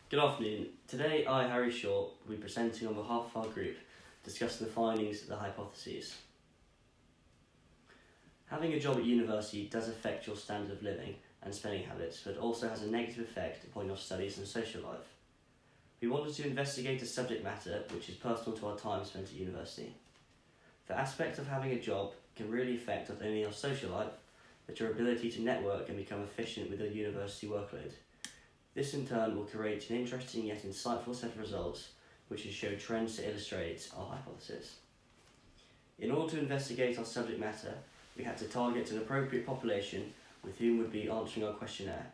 Good afternoon. Today I, Harry Short, will be presenting on behalf of our group, discussing the findings of the hypotheses. Having a job at university does affect your standard of living and spending habits, but also has a negative effect upon your studies and social life. We wanted to investigate a subject matter which is personal to our time spent at university. The aspect of having a job can really affect not only your social life, but your ability to network and become efficient with your university workload. This in turn will create an interesting yet insightful set of results which will show trends to illustrate our hypothesis. In order to investigate our subject matter, we had to target an appropriate population with whom would be answering our questionnaire.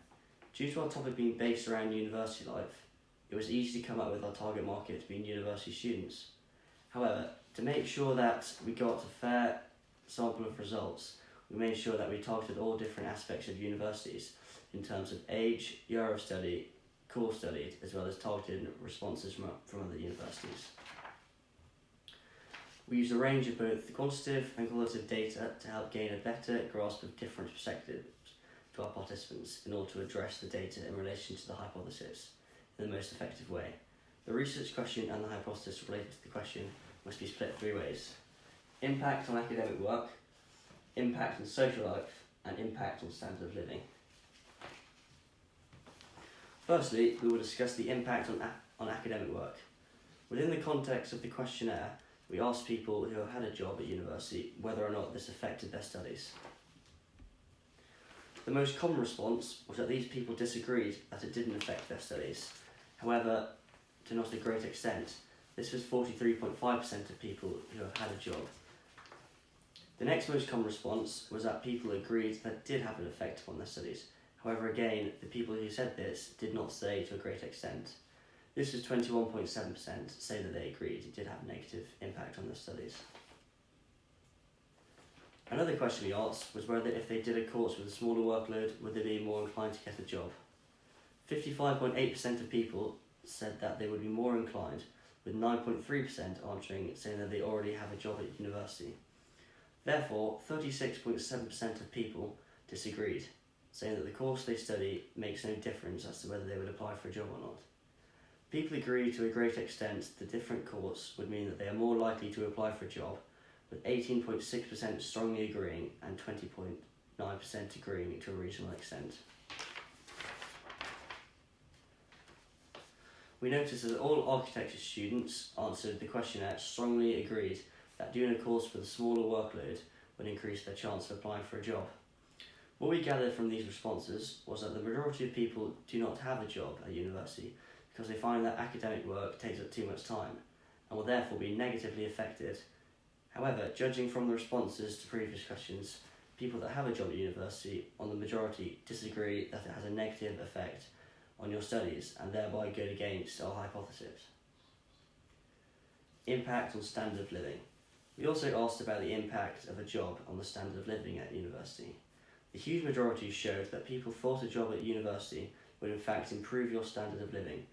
Due to our topic being based around university life, it was easy to come up with our target market being university students. However, to make sure that we got a fair sample of results, we made sure that we targeted all different aspects of universities in terms of age, year of study, course studied, as well as targeted responses from other universities. We used a range of both quantitative and qualitative data to help gain a better grasp of different perspectives to our participants in order to address the data in relation to the hypothesis in the most effective way. The research question and the hypothesis related to the question must be split three ways: impact on academic work, impact on social life, and impact on standard of living. Firstly, we will discuss the impact on academic work. Within the context of the questionnaire, we asked people who have had a job at university whether or not this affected their studies. The most common response was that these people disagreed that it didn't affect their studies. However, to not a great extent. This was 43.5% of people who have had a job. The next most common response was that people agreed that it did have an effect upon their studies. However, again, the people who said this did not say to a great extent. This was 21.7% say that they agreed it did have a negative impact on their studies. Another question we asked was whether if they did a course with a smaller workload, would they be more inclined to get a job. 55.8% of people said that they would be more inclined, with 9.3% answering saying that they already have a job at university. Therefore, 36.7% of people disagreed, saying that the course they study makes no difference as to whether they would apply for a job or not. People agreed to a great extent the different course would mean that they are more likely to apply for a job, with 18.6% strongly agreeing and 20.9% agreeing to a reasonable extent. We noticed that all architecture students answered the questionnaire strongly agreed that doing a course with a smaller workload would increase their chance of applying for a job. What we gathered from these responses was that the majority of people do not have a job at university because they find that academic work takes up too much time and will therefore be negatively affected. However, judging from the responses to previous questions, people that have a job at university, on the majority, disagree that it has a negative effect on your studies and thereby go against our hypothesis. Impact on standard of living. We also asked about the impact of a job on the standard of living at university. The huge majority showed that people thought a job at university would in fact improve your standard of living,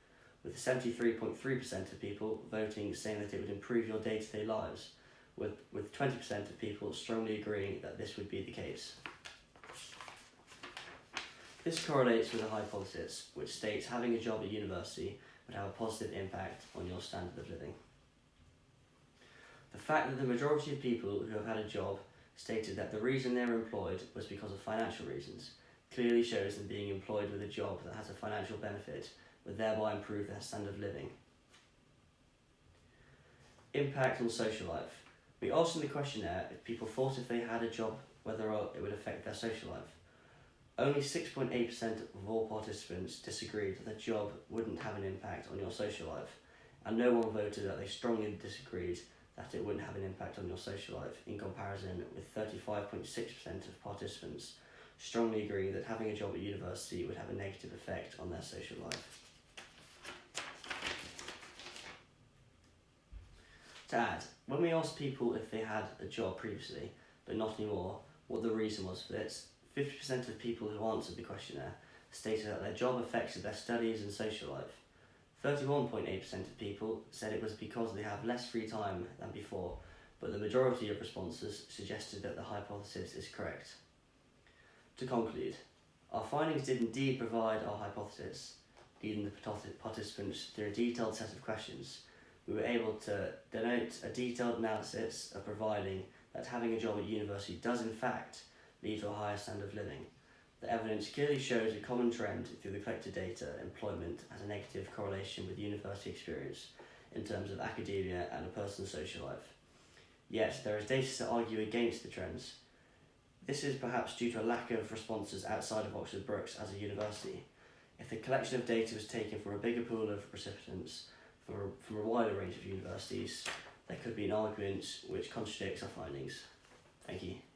with 73.3% of people voting saying that it would improve your day-to-day lives, with 20% of people strongly agreeing that this would be the case. This correlates with a hypothesis which states having a job at university would have a positive impact on your standard of living. The fact that the majority of people who have had a job stated that the reason they were employed was because of financial reasons clearly shows them being employed with a job that has a financial benefit would thereby improve their standard of living. Impact on social life. We asked in the questionnaire if people thought if they had a job whether or not it would affect their social life. Only 6.8% of all participants disagreed that the job wouldn't have an impact on your social life, and no one voted that they strongly disagreed that it wouldn't have an impact on your social life, in comparison with 35.6% of participants strongly agreeing that having a job at university would have a negative effect on their social life. To add, when we asked people if they had a job previously, but not anymore, what the reason was for this, 50% of people who answered the questionnaire stated that their job affected their studies and social life. 31.8% of people said it was because they have less free time than before, but the majority of responses suggested that the hypothesis is correct. To conclude, our findings did indeed provide our hypothesis, leading the participants through a detailed set of questions. We were able to denote a detailed analysis of providing that having a job at university does in fact lead to a higher standard of living. The evidence clearly shows a common trend through the collected data. Employment has a negative correlation with university experience in terms of academia and a person's social life. Yet there is data to argue against the trends. This is perhaps due to a lack of responses outside of Oxford Brookes as a university. If the collection of data was taken from a bigger pool of recipients from a wider range of universities, there could be an argument which contradicts our findings. Thank you.